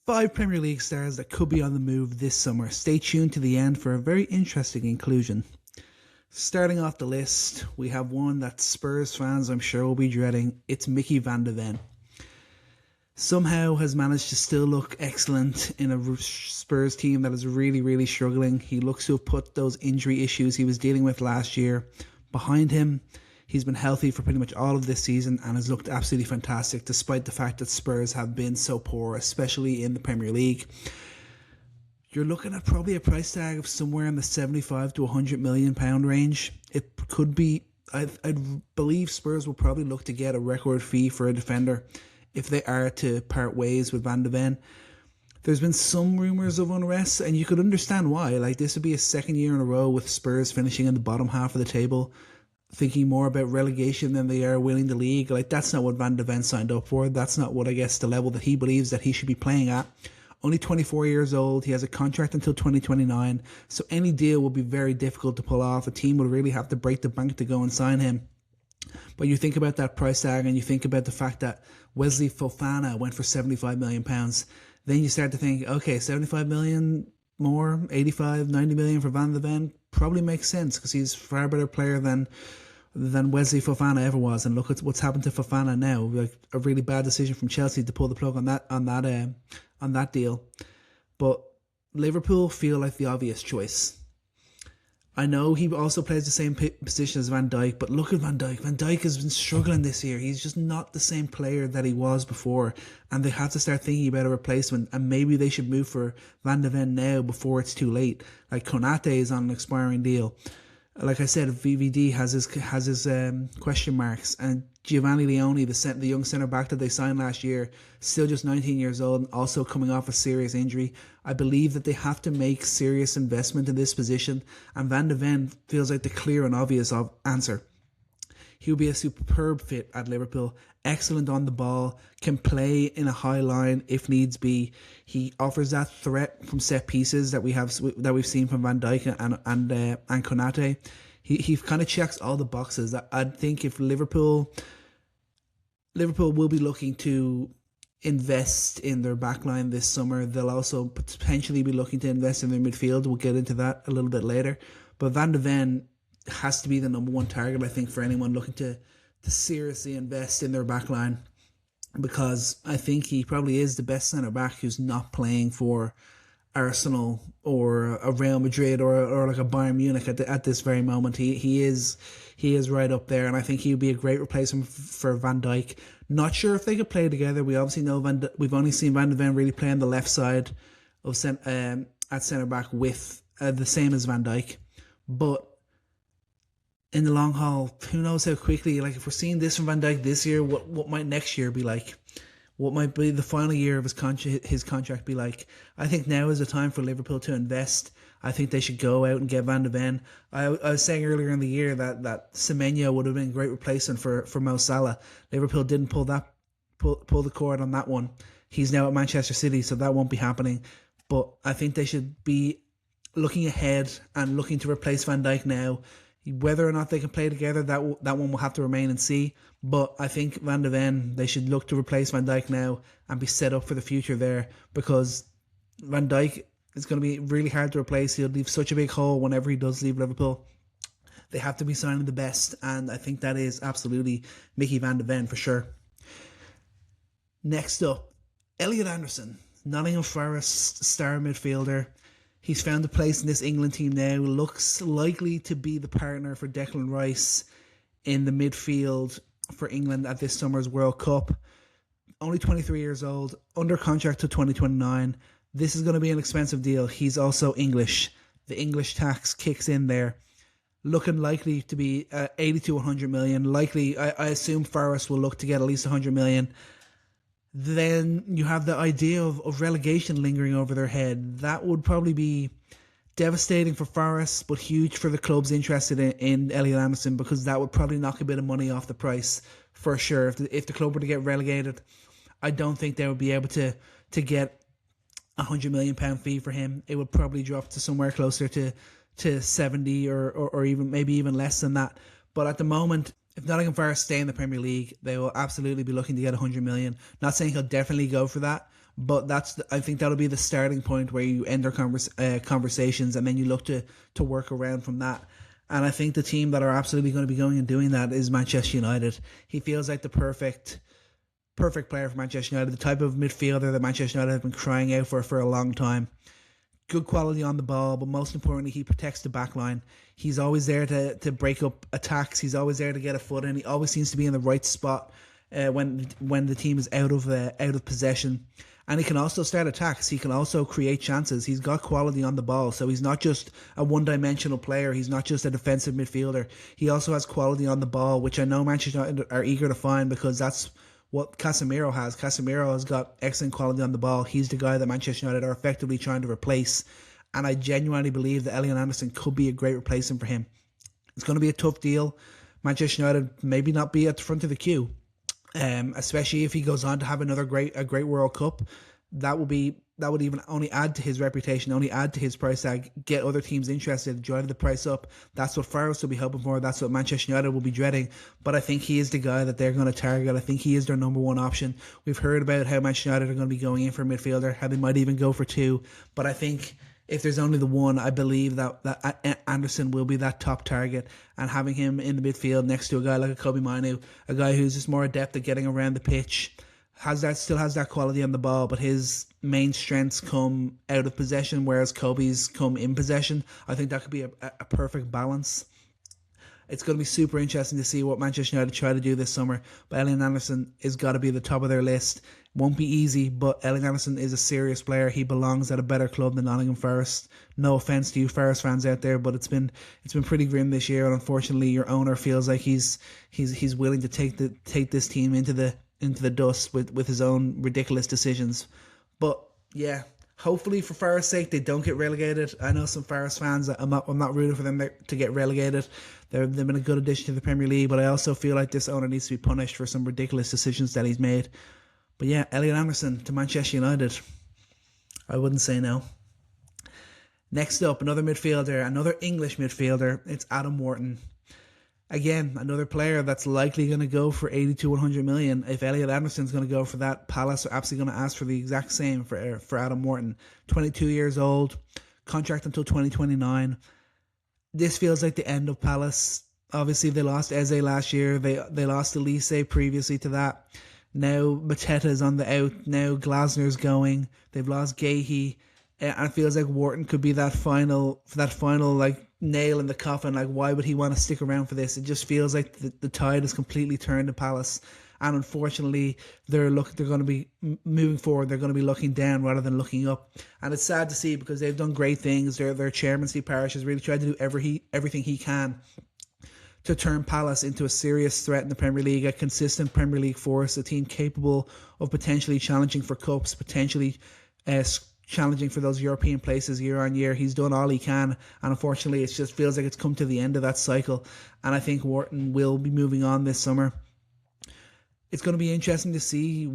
5 Premier League stars that could be on the move this summer. Stay tuned to the end for a very interesting inclusion. Starting off the list, we have one that Spurs fans I'm sure will be dreading. It's Mickey van de Ven. Somehow has managed to still look excellent in a Spurs team that is really, really struggling. He looks to have put those injury issues he was dealing with last year behind him. He's been healthy for pretty much all of this season and has looked absolutely fantastic despite the fact that Spurs have been so poor, especially in the Premier League. You're looking at probably a price tag of somewhere in the 75 to 100 million pound range. It could be, I believe Spurs will probably look to get a record fee for a defender if they are to part ways with Van de Ven. There's been some rumours of unrest, and you could understand why. Like, this would be a second year in a row with Spurs finishing in the bottom half of the table, thinking more about relegation than they are winning the league. Like, that's not what Van de Ven signed up for. That's not what, I guess, the level that he believes that he should be playing at. Only 24 years old. He has a contract until 2029. So any deal will be very difficult to pull off. A team would really have to break the bank to go and sign him. But you think about that price tag and you think about the fact that Wesley Fofana went for £75 million. Then you start to think, okay, 75 million more, 85, 90 million for Van de Ven probably makes sense because he's a far better player than Wesley Fofana ever was. And look at what's happened to Fofana now. Like, a really bad decision from Chelsea to pull the plug on that deal. But Liverpool feel like the obvious choice. I know he also plays the same position as Van Dijk, but look at Van Dijk. Van Dijk has been struggling this year. He's just not the same player that he was before, and they have to start thinking about a replacement, and maybe they should move for Van de Ven now before it's too late. Like, Konate is on an expiring deal. Like I said, VVD has his question marks, and Giovanni Leone, the young centre-back that they signed last year, still just 19 years old and also coming off a serious injury. I believe that they have to make serious investment in this position, and Van de Ven feels like the clear and obvious answer. He will be a superb fit at Liverpool, excellent on the ball, can play in a high line if needs be. He offers that threat from set pieces that we've seen from Van Dijk and Konate. He kind of checks all the boxes. I think if Liverpool will be looking to invest in their backline this summer, they'll also potentially be looking to invest in their midfield. We'll get into that a little bit later. But Van de Ven has to be the number one target, I think, for anyone looking to seriously invest in their backline, because I think he probably is the best centre-back who's not playing for Arsenal or a Real Madrid or like a Bayern Munich at this very moment. He is right up there, and I think he would be a great replacement for Van Dijk. Not sure if they could play together. We obviously know we've only seen Van de Ven really play on the left side of at centre-back with the same as Van Dijk, but in the long haul, who knows how quickly, like, if we're seeing this from Van Dijk this year, what might next year be like? What might be the final year of his contract be like? I think now is the time for Liverpool to invest. I think they should go out and get Van de Ven. I was saying earlier in the year that Semenyo would have been a great replacement for Mo Salah. Liverpool didn't pull the cord on that one. He's now at Manchester City, so that won't be happening. But I think they should be looking ahead and looking to replace Van Dijk now. Whether or not they can play together, that one will have to remain and see. But I think Van de Ven, they should look to replace Van Dijk now and be set up for the future there, because Van Dijk is going to be really hard to replace. He'll leave such a big hole whenever he does leave Liverpool. They have to be signing the best, and I think that is absolutely Mickey van de Ven for sure. Next up, Elliot Anderson, Nottingham Forest star midfielder. He's found a place in this England team now. Looks likely to be the partner for Declan Rice in the midfield for England at this summer's World Cup. Only 23 years old, under contract to 2029. This is going to be an expensive deal. He's also English. The English tax kicks in there. Looking likely to be 80 to 100 million. Likely, I assume Forest will look to get at least 100 million. Then you have the idea of relegation lingering over their head. That would probably be devastating for Forest, but huge for the clubs interested in Elliot Anderson, because that would probably knock a bit of money off the price for sure. If the club were to get relegated, I don't think they would be able to get £100 million fee for him. It would probably drop to somewhere closer to 70 or even less than that. But at the moment, if Nottingham Forest stay in the Premier League, they will absolutely be looking to get 100 million. Not saying he'll definitely go for that, But I think that'll be the starting point where you end our conversations, and then you look to work around from that. And I think the team that are absolutely going to be going and doing that is Manchester United. He feels like the perfect player for Manchester United, the type of midfielder that Manchester United have been crying out for a long time. Good quality on the ball, but most importantly, he protects the back line. He's always there to break up attacks. He's always there to get a foot in. He always seems to be in the right spot when the team is out of possession. And he can also start attacks. He can also create chances. He's got quality on the ball. So he's not just a one-dimensional player. He's not just a defensive midfielder. He also has quality on the ball, which I know Manchester United are eager to find, because that's what Casemiro has. Casemiro has got excellent quality on the ball. He's the guy that Manchester United are effectively trying to replace. And I genuinely believe that Elliot Anderson could be a great replacement for him. It's going to be a tough deal. Manchester United maybe not be at the front of the queue. Especially if he goes on to have a great World Cup. That would even only add to his reputation, only add to his price tag, get other teams interested, drive the price up. That's what Forest will be hoping for. That's what Manchester United will be dreading. But I think he is the guy that they're going to target. I think he is their number one option. We've heard about how Manchester United are going to be going in for a midfielder, how they might even go for two. But I think if there's only the one, I believe that Anderson will be that top target, and having him in the midfield next to a guy like a Kobe Manu, a guy who's just more adept at getting around the pitch, still has that quality on the ball, but his main strengths come out of possession, whereas Kobe's come in possession. I think that could be a perfect balance. It's going to be super interesting to see what Manchester United try to do this summer. But Elliot Anderson has got to be at the top of their list. Won't be easy, but Elliot Anderson is a serious player. He belongs at a better club than Nottingham Forest. No offense to you Forest fans out there, but it's been pretty grim this year, and unfortunately your owner feels like he's willing to take this team into the dust with his own ridiculous decisions. But yeah, hopefully for Forest's sake they don't get relegated. I know some Forest fans, I'm not rooting for them to get relegated. They've been a good addition to the Premier League, but I also feel like this owner needs to be punished for some ridiculous decisions that he's made. But yeah, Elliot Anderson to Manchester United. I wouldn't say no. Next up, another English midfielder. It's Adam Wharton. Again, another player that's likely going to go for 80 to 100 million. If Elliot Anderson's going to go for that, Palace are absolutely going to ask for the exact same for Adam Wharton. 22 years old, contract until 2029. This feels like the end of Palace. Obviously, they lost Eze last year. They lost Elise previously to that. Now Mateta is on the out. Now Glasner's going. They've lost Gahey. And it feels like Wharton could be that final like nail in the coffin. Like, why would he want to stick around for this? It just feels like the tide has completely turned to Palace, and unfortunately, they're going to be moving forward. They're going to be looking down rather than looking up, and it's sad to see because they've done great things. Their chairman Steve Parish has really tried to do everything he can to turn Palace into a serious threat in the Premier League, a consistent Premier League force, a team capable of potentially challenging for cups, potentially challenging for those European places year on year. He's done all he can, and unfortunately it just feels like it's come to the end of that cycle, and I think Wharton will be moving on this summer. It's going to be interesting to see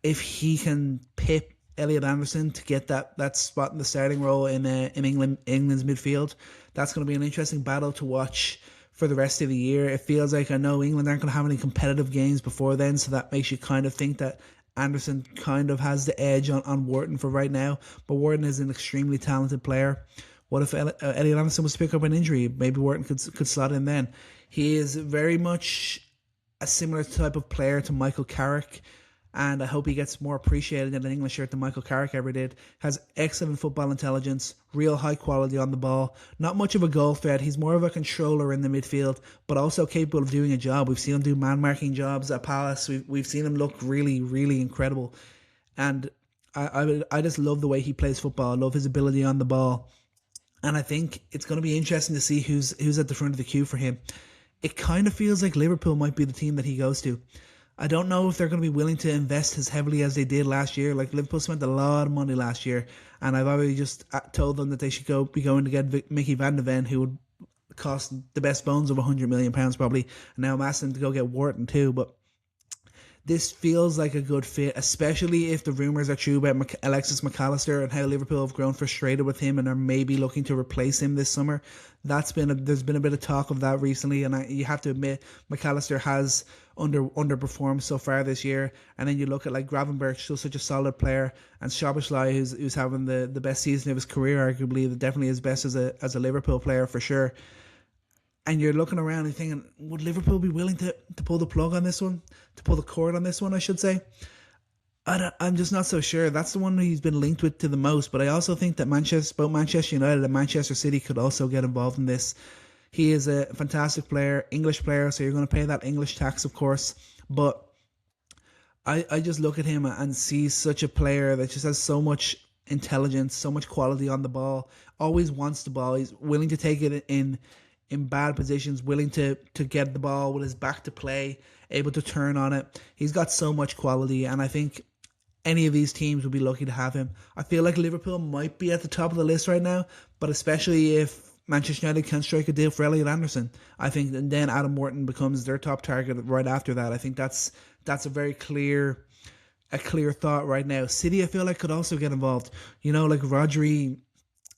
if he can pip Elliot Anderson to get that spot in the starting role in England's midfield. That's going to be an interesting battle to watch for the rest of the year. It feels like, I know England aren't going to have any competitive games before then, so that makes you kind of think that Anderson kind of has the edge on Wharton for right now, but Wharton is an extremely talented player. What if Elliot Anderson was to pick up an injury? Maybe Wharton could slot in then. He is very much a similar type of player to Michael Carrick, and I hope he gets more appreciated in an English shirt than Michael Carrick ever did. Has excellent football intelligence, real high quality on the ball, not much of a goal threat. He's more of a controller in the midfield, but also capable of doing a job. We've seen him do man-marking jobs at Palace. We've seen him look really, really incredible. And I just love the way he plays football. I love his ability on the ball. And I think it's going to be interesting to see who's at the front of the queue for him. It kind of feels like Liverpool might be the team that he goes to. I don't know if they're going to be willing to invest as heavily as they did last year. Like, Liverpool spent a lot of money last year, and I've already just told them that they should be going to get Mickey Van de Ven, who would cost the best bones of £100 million probably. And now I'm asking them to go get Wharton too, but this feels like a good fit, especially if the rumours are true about Alexis McAllister and how Liverpool have grown frustrated with him and are maybe looking to replace him this summer. There's been a bit of talk of that recently, and you have to admit McAllister has underperformed so far this year. And then you look at like Gravenberch, still such a solid player, and Szoboszlai, who's having the best season of his career, arguably, definitely his best as a Liverpool player for sure. And you're looking around and thinking, would Liverpool be willing to pull the plug on this one, to pull the cord on this one, I should say? I'm just not so sure. That's the one he's been linked with to the most. But I also think that both Manchester United and Manchester City could also get involved in this. He is a fantastic player, English player, so you're going to pay that English tax, of course. But I just look at him and see such a player that just has so much intelligence, so much quality on the ball, always wants the ball. He's willing to take it in bad positions, willing to get the ball with his back to play, able to turn on it. He's got so much quality, and I think any of these teams would be lucky to have him. I feel like Liverpool might be at the top of the list right now, but especially if Manchester United can strike a deal for Elliot Anderson, I think then Adam Morton becomes their top target right after that. I think that's a very clear thought right now. City, I feel like, could also get involved. Like Rodri,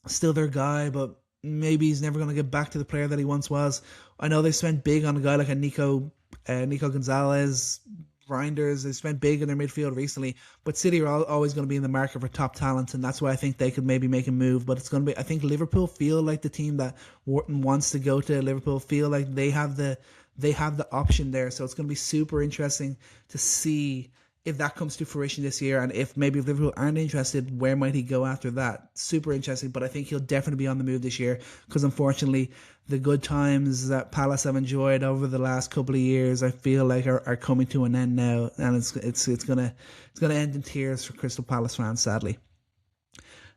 still their guy, but maybe he's never going to get back to the player that he once was. I know they spent big on a guy like a Nico Gonzalez, Reinders. They spent big in their midfield recently, but City are always going to be in the market for top talent, and that's why I think they could maybe make a move. But it's going to be, I think Liverpool feel like the team that Wharton wants to go to. Liverpool feel like they have the option there, so it's going to be super interesting to see if that comes to fruition this year, and if Liverpool aren't interested, where might he go after that? Super interesting, but I think he'll definitely be on the move this year, because unfortunately the good times that Palace have enjoyed over the last couple of years, I feel like are coming to an end now, and it's gonna end in tears for Crystal Palace fans, sadly.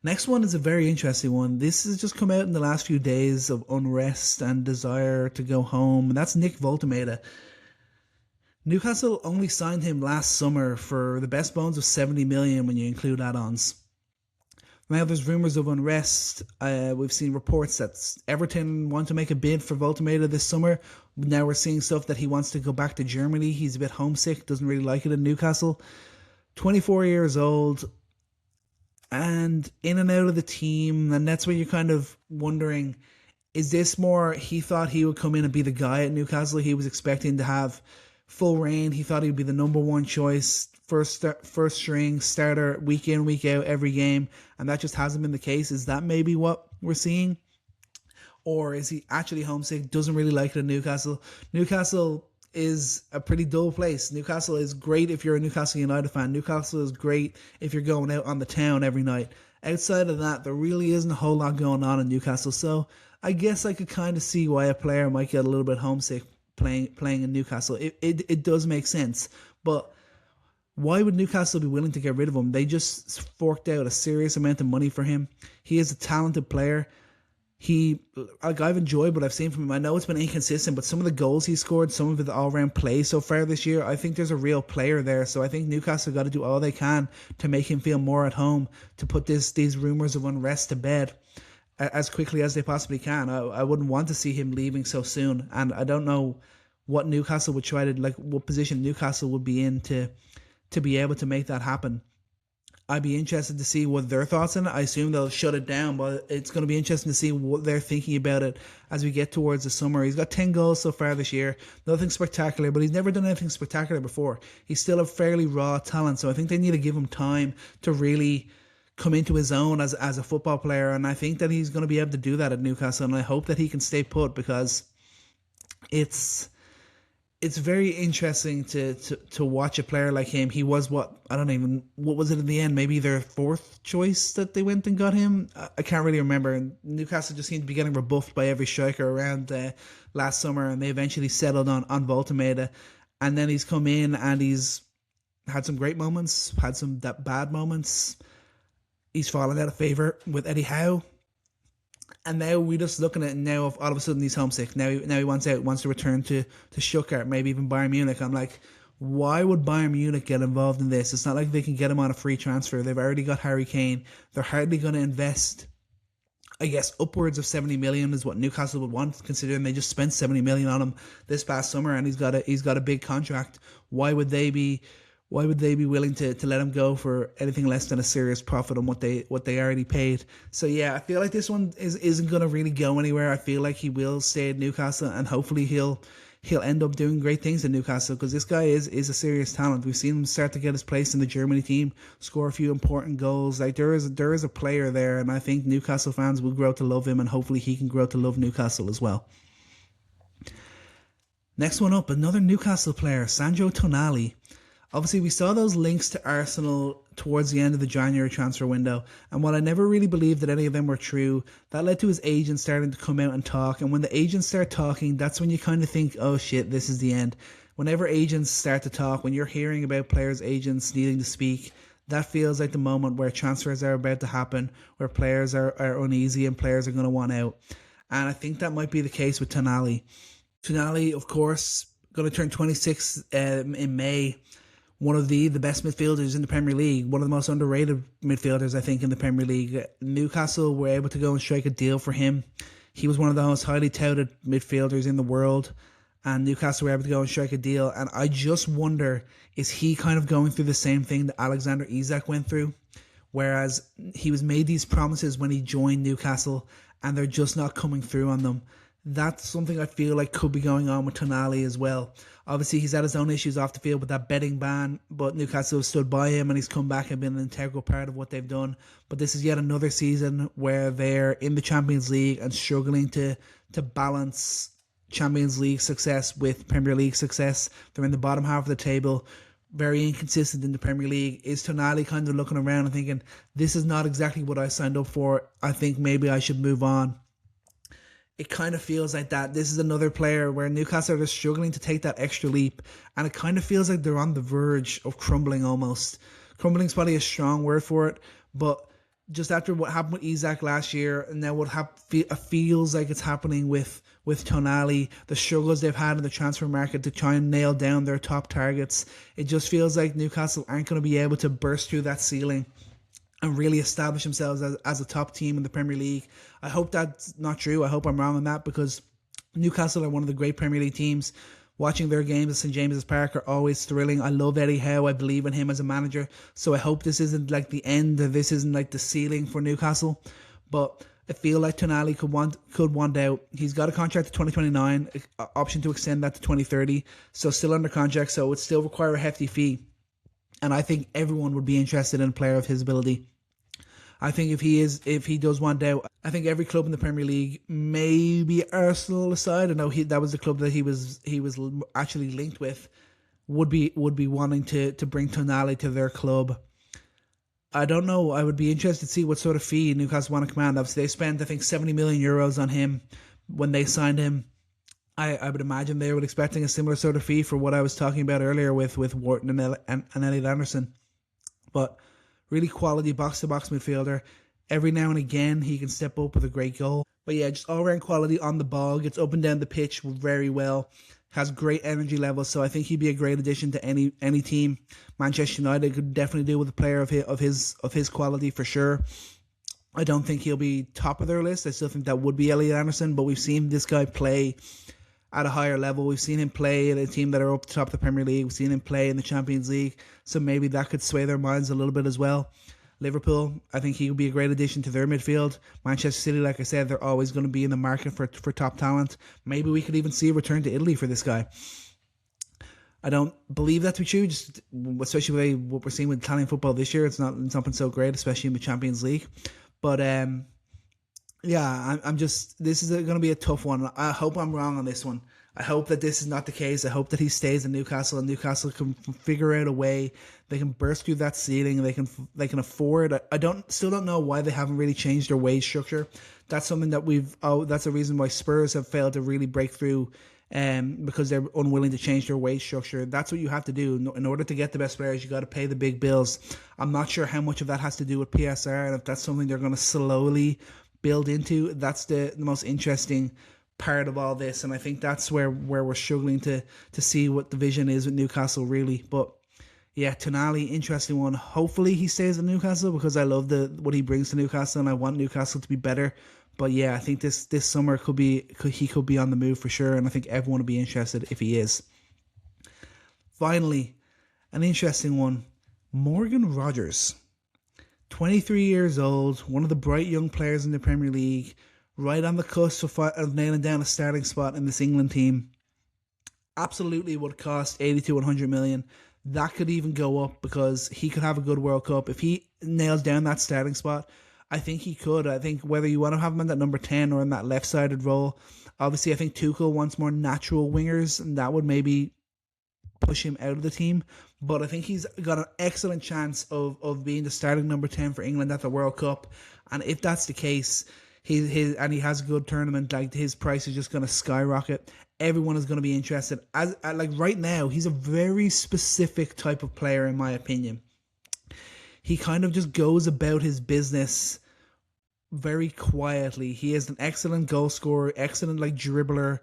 Next one is a very interesting one. This has just come out in the last few days of unrest and desire to go home, and that's Nick Voltemade. Newcastle only signed him last summer for the best bones of 70 million when you include add-ons. Now there's rumours of unrest. We've seen reports that Everton want to make a bid for Voltemade this summer. Now we're seeing stuff that he wants to go back to Germany. He's a bit homesick, doesn't really like it in Newcastle. 24 years old and in and out of the team, and that's where you're kind of wondering, is this more he thought he would come in and be the guy at Newcastle? He was expecting to have full reign. He thought he'd be the number one choice, first string starter, week in, week out, every game, and that just hasn't been the case. Is that maybe what we're seeing? Or is he actually homesick, doesn't really like it in Newcastle? Newcastle is a pretty dull place. Newcastle is great if you're a Newcastle United fan. Newcastle is great if you're going out on the town every night. Outside of that, there really isn't a whole lot going on in Newcastle, so I guess I could kind of see why a player might get a little bit homesick playing in Newcastle. It does make sense, but why would Newcastle be willing to get rid of him? They just forked out a serious amount of money for him. He is a talented player. I've enjoyed what I've seen from him. I know it's been inconsistent, but some of the goals he scored, some of the all-round play so far this year, I think there's a real player there. So I think Newcastle got to do all they can to make him feel more at home, to put these rumours of unrest to bed as quickly as they possibly can. I wouldn't want to see him leaving so soon, and I don't know what Newcastle would try to, like, what position Newcastle would be in to be able to make that happen. I'd be interested to see what their thoughts on it. I assume they'll shut it down, but it's going to be interesting to see what they're thinking about it as we get towards the summer. He's got 10 goals so far this year. Nothing spectacular, but he's never done anything spectacular before. He's still a fairly raw talent, so I think they need to give him time to really come into his own as a football player, and I think that he's going to be able to do that at Newcastle, and I hope that he can stay put, because it's very interesting to watch a player like him. He was what was it in the end? Maybe their fourth choice that they went and got him. I can't really remember. And Newcastle just seemed to be getting rebuffed by every striker around last summer, and they eventually settled on Voltemade. And then he's come in and he's had some great moments, had some bad moments. He's fallen out of favour with Eddie Howe. And now we're just looking at it now. All of a sudden he's homesick. Now he wants to return to Stuttgart, maybe even Bayern Munich. I'm like, why would Bayern Munich get involved in this? It's not like they can get him on a free transfer. They've already got Harry Kane. They're hardly going to invest, I guess, upwards of 70 million is what Newcastle would want, considering they just spent 70 million on him this past summer, and he's got a big contract. Why would they be willing to let him go for anything less than a serious profit on what they already paid? So yeah, I feel like this one isn't going to really go anywhere. I feel like he will stay at Newcastle, and hopefully he'll he'll end up doing great things in Newcastle, because this guy is a serious talent. We've seen him start to get his place in the Germany team, score a few important goals. Like there is a player there, and I think Newcastle fans will grow to love him, and hopefully he can grow to love Newcastle as well. Next one up, another Newcastle player, Sandro Tonali. Obviously, we saw those links to Arsenal towards the end of the January transfer window, and while I never really believed that any of them were true, that led to his agent starting to come out and talk. And when the agents start talking, that's when you kind of think, oh shit, this is the end. Whenever agents start to talk, when you're hearing about players' agents needing to speak, that feels like the moment where transfers are about to happen, where players are uneasy and players are going to want out. And I think that might be the case with Tonali. Tonali, of course, going to turn 26 in May. One of the best midfielders in the Premier League, one of the most underrated midfielders, I think, in the Premier League. Newcastle were able to go and strike a deal for him. He was one of the most highly touted midfielders in the world, and Newcastle were able to go and strike a deal. And I just wonder, is he kind of going through the same thing that Alexander Isak went through? Whereas he was made these promises when he joined Newcastle, and they're just not coming through on them. That's something I feel like could be going on with Tonali as well. Obviously, he's had his own issues off the field with that betting ban, but Newcastle have stood by him and he's come back and been an integral part of what they've done. But this is yet another season where they're in the Champions League and struggling to balance Champions League success with Premier League success. They're in the bottom half of the table, very inconsistent in the Premier League. Is Tonali kind of looking around and thinking, this is not exactly what I signed up for. I think maybe I should move on. It kind of feels like that. This is another player where Newcastle are struggling to take that extra leap, and it kind of feels like they're on the verge of crumbling almost. Crumbling is probably a strong word for it, but just after what happened with Isak last year, and now what feels like it's happening with Tonali, the struggles they've had in the transfer market to try and nail down their top targets, it just feels like Newcastle aren't going to be able to burst through that ceiling and really establish themselves as a top team in the Premier League. I hope that's not true. I hope I'm wrong on that, because Newcastle are one of the great Premier League teams. Watching their games at St James's Park are always thrilling. I love Eddie Howe. I believe in him as a manager. So I hope this isn't like the end, or this isn't like the ceiling for Newcastle. But I feel like Tonali could want out. He's got a contract to 2029, option to extend that to 2030. So still under contract, so it would still require a hefty fee. And I think everyone would be interested in a player of his ability. I think if he does want out, I think every club in the Premier League, maybe Arsenal aside, I know that was the club that he was actually linked with, would be wanting to bring Tonali to their club. I don't know. I would be interested to see what sort of fee Newcastle want to command. Obviously, they spent, I think, 70 million euros on him when they signed him. I would imagine they were expecting a similar sort of fee for what I was talking about earlier with Wharton and Elliot Anderson. But really quality box-to-box midfielder. Every now and again, he can step up with a great goal. But yeah, just all-round quality on the ball. Gets up and down the pitch very well. Has great energy levels. So I think he'd be a great addition to any team. Manchester United could definitely do with a player of his quality for sure. I don't think he'll be top of their list. I still think that would be Elliot Anderson. But we've seen this guy play at a higher level. We've seen him play at a team that are up the top of the Premier League. We've seen him play in the Champions League. So maybe that could sway their minds a little bit as well. Liverpool, I think he would be a great addition to their midfield. Manchester City, like I said, they're always going to be in the market for top talent. Maybe we could even see a return to Italy for this guy. I don't believe that to be true, just especially what we're seeing with Italian football this year. It's not been so great, especially in the Champions League. But yeah, I'm just, this is going to be a tough one. I hope I'm wrong on this one. I hope that this is not the case. I hope that he stays in Newcastle and Newcastle can figure out a way they can burst through that ceiling. They can afford. I still don't know why they haven't really changed their wage structure. That's something that that's a reason why Spurs have failed to really break through, because they're unwilling to change their wage structure. That's what you have to do in order to get the best players. You got to pay the big bills. I'm not sure how much of that has to do with PSR, and if that's something they're going to slowly build into. That's the most interesting part of all this, and I think that's where we're struggling to see what the vision is with Newcastle really. But yeah, Tonali, interesting one. Hopefully he stays in Newcastle, because I love what he brings to Newcastle and I want Newcastle to be better. But yeah, I think this summer he could be on the move for sure, and I think everyone would be interested if he is. Finally, an interesting one, Morgan Rogers, 23 years old, one of the bright young players in the Premier League, right on the cusp of nailing down a starting spot in this England team. absolutely would cost 80 to 100 million. That could even go up because he could have a good World Cup. If he nails down that starting spot, I think he could. I think whether you want to have him in that number 10 or in that left sided role, obviously, I think Tuchel wants more natural wingers, and that would maybe push him out of the team. But I think he's got an excellent chance of being the starting number 10 for England at the World Cup. And if that's the case, he has a good tournament, like his price is just going to skyrocket. Everyone is going to be interested. As like right now, he's a very specific type of player, in my opinion. He kind of just goes about his business very quietly. He is an excellent goal scorer, excellent like dribbler,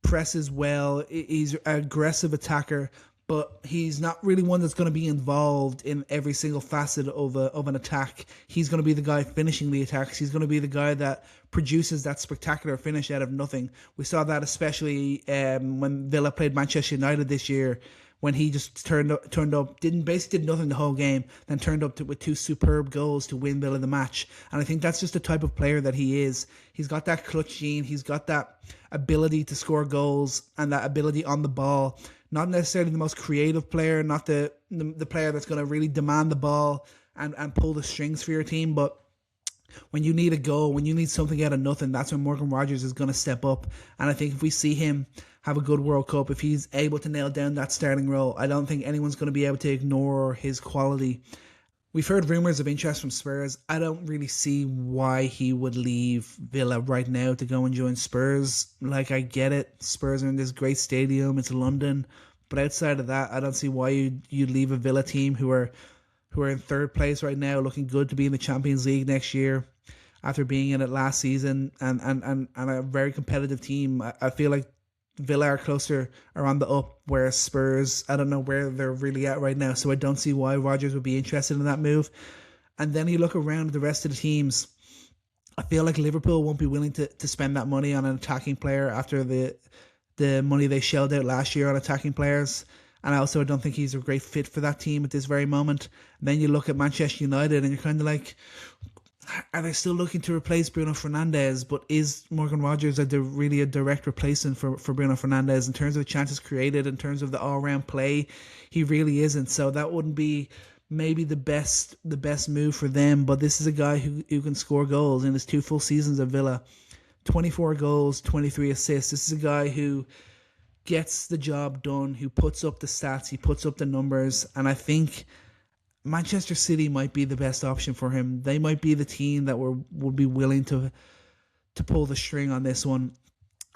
presses well. He's an aggressive attacker, but he's not really one that's going to be involved in every single facet of an attack. He's going to be the guy finishing the attacks. He's going to be the guy that produces that spectacular finish out of nothing. We saw that especially when Villa played Manchester United this year, when he just turned up, did nothing the whole game, then turned up with two superb goals to win Villa the match. And I think that's just the type of player that he is. He's got that clutch gene. He's got that ability to score goals and that ability on the ball. Not necessarily the most creative player, not the player that's going to really demand the ball and pull the strings for your team, but when you need a goal, when you need something out of nothing, that's when Morgan Rogers is going to step up. And I think if we see him have a good World Cup, if he's able to nail down that starting role, I don't think anyone's going to be able to ignore his quality. We've heard rumours of interest from Spurs. I don't really see why he would leave Villa right now to go and join Spurs. Like, I get it. Spurs are in this great stadium. It's London. But outside of that, I don't see why you'd leave a Villa team who are in third place right now, looking good to be in the Champions League next year after being in it last season, and a very competitive team. I feel like Villa are closer or on the up, whereas Spurs, I don't know where they're really at right now, so I don't see why Rodgers would be interested in that move. And then you look around at the rest of the teams, I feel like Liverpool won't be willing to spend that money on an attacking player after the money they shelled out last year on attacking players. And I also don't think he's a great fit for that team at this very moment. And then you look at Manchester United and you're kind of like, are they still looking to replace Bruno Fernandes? But is Morgan Rogers really a direct replacement for Bruno Fernandes in terms of chances created, in terms of the all-round play? He really isn't. So that wouldn't be maybe the best move for them. But this is a guy who can score goals in his 2 full seasons at Villa. 24 goals, 23 assists. This is a guy who gets the job done, who puts up the stats, he puts up the numbers, and I think Manchester City might be the best option for him. They might be the team that would be willing to pull the string on this one.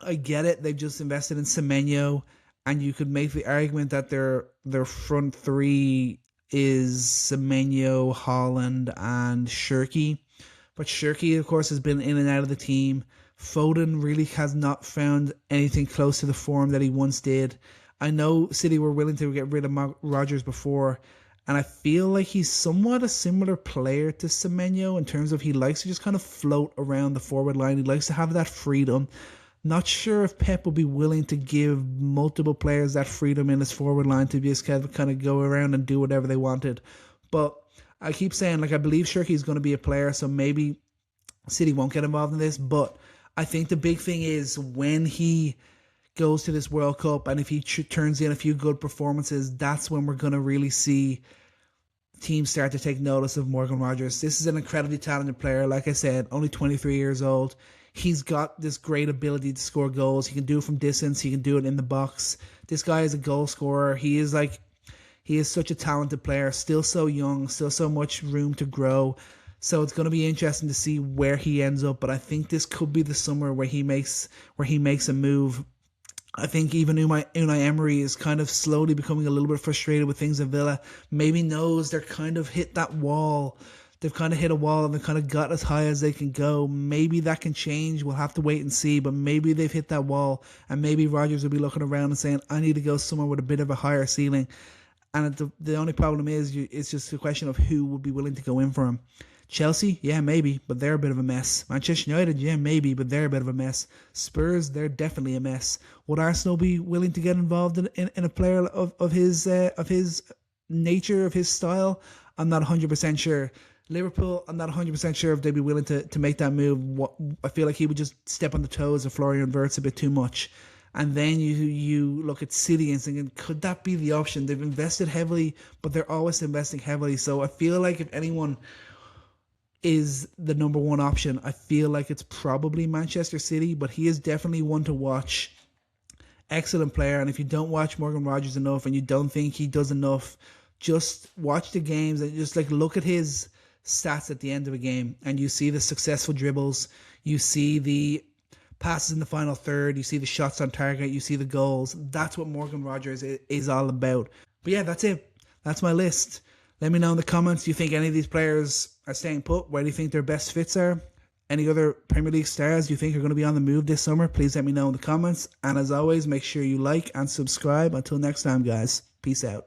I get it, they've just invested in Semenyo, and you could make the argument that their front three is Semenyo, Haaland, and Shirky. But Shirky, of course, has been in and out of the team. Foden really has not found anything close to the form that he once did. I know City were willing to get rid of Rodgers before, and I feel like he's somewhat a similar player to Semenyo in terms of he likes to just kind of float around the forward line. He likes to have that freedom. Not sure if Pep will be willing to give multiple players that freedom in his forward line to just kind of go around and do whatever they wanted. But I keep saying, like, I believe Shirky is going to be a player, so maybe City won't get involved in this, but I think the big thing is when he goes to this World Cup and if he turns in a few good performances, that's when we're going to really see teams start to take notice of Morgan Rogers. This is an incredibly talented player. Like I said, only 23 years old. He's got this great ability to score goals. He can do it from distance. He can do it in the box. This guy is a goal scorer. He is such a talented player, still so young, still so much room to grow. So it's going to be interesting to see where he ends up. But I think this could be the summer where he makes a move. I think even Unai Emery is kind of slowly becoming a little bit frustrated with things at Villa. Maybe knows they're kind of hit that wall. They've kind of hit a wall and they've kind of got as high as they can go. Maybe that can change. We'll have to wait and see. But maybe they've hit that wall and maybe Rodgers will be looking around and saying, I need to go somewhere with a bit of a higher ceiling. And the only problem is it's just a question of who would be willing to go in for him. Chelsea, yeah, maybe, but they're a bit of a mess. Manchester United, yeah, maybe, but they're a bit of a mess. Spurs, they're definitely a mess. Would Arsenal be willing to get involved in a player of his nature, of his style? I'm not 100% sure. Liverpool, I'm not 100% sure if they'd be willing to make that move. I feel like he would just step on the toes of Florian Wirtz a bit too much. And then you look at City and thinking, could that be the option? They've invested heavily, but they're always investing heavily. So I feel like if anyone is the number one option, I feel like it's probably Manchester City, but he is definitely one to watch. Excellent player. And if you don't watch Morgan Rogers enough and you don't think he does enough, just watch the games and just like look at his stats at the end of a game, and you see the successful dribbles, you see the passes in the final third, you see the shots on target, you see the goals. That's what Morgan Rogers is all about. But yeah, that's it. That's my list. Let me know in the comments, do you think any of these players are staying put? Where do you think their best fits are? Any other Premier League stars you think are going to be on the move this summer? Please let me know in the comments. And as always, make sure you like and subscribe. Until next time, guys. Peace out.